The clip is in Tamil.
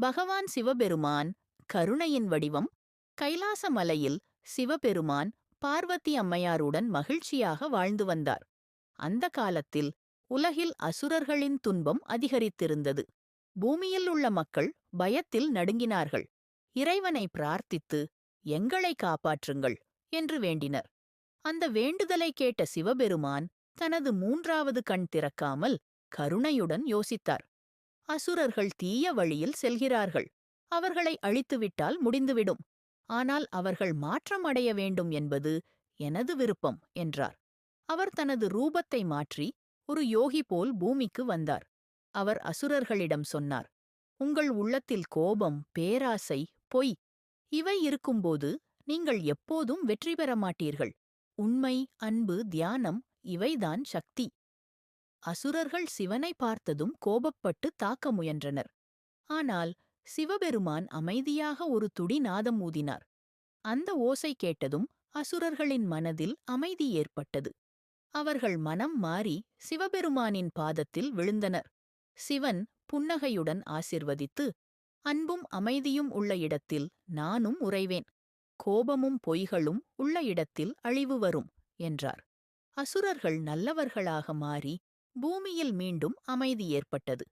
பகவான் சிவபெருமான் கருணையின் வடிவம். கைலாச மலையில் சிவபெருமான் பார்வதி அம்மையாருடன் மகிழ்ச்சியாக வாழ்ந்து வந்தார். அந்த காலத்தில் உலகில் அசுரர்களின் துன்பம் அதிகரித்திருந்தது. பூமியில் உள்ள மக்கள் பயத்தில் நடுங்கினார்கள். இறைவனை பிரார்த்தித்து எங்களை காப்பாற்றுங்கள் என்று வேண்டினர். அந்த வேண்டுதலை கேட்ட சிவபெருமான் தனது மூன்றாவது கண் திறக்காமல் கருணையுடன் யோசித்தார். அசுரர்கள் தீய வழியில் செல்கிறார்கள். அவர்களை அழித்துவிட்டால் முடிந்துவிடும். ஆனால் அவர்கள் மாற்றம் அடைய வேண்டும் என்பது எனது விருப்பம் என்றார். அவர் தனது ரூபத்தை மாற்றி ஒரு யோகி போல் பூமிக்கு வந்தார். அவர் அசுரர்களிடம் சொன்னார், உங்கள் உள்ளத்தில் கோபம், பேராசை, பொய் இவை இருக்கும்போது நீங்கள் எப்போதும் வெற்றி பெற மாட்டீர்கள். உண்மை, அன்பு, தியானம் இவைதான் சக்தி. அசுரர்கள் சிவனை பார்த்ததும் கோபப்பட்டு தாக்க முயன்றனர். ஆனால் சிவபெருமான் அமைதியாக ஒரு துடி நாதம் ஊதினார். அந்த ஓசை கேட்டதும் அசுரர்களின் மனதில் அமைதி ஏற்பட்டது. அவர்கள் மனம் மாறி சிவபெருமானின் பாதத்தில் விழுந்தனர். சிவன் புன்னகையுடன் ஆசிர்வதித்து, அன்பும் அமைதியும் உள்ள இடத்தில் நானும் உறைவேன். கோபமும் பொய்களும் உள்ள இடத்தில் அழிவு வரும் என்றார். அசுரர்கள் நல்லவர்களாக மாறி பூமியில் மீண்டும் அமைதி ஏற்பட்டது.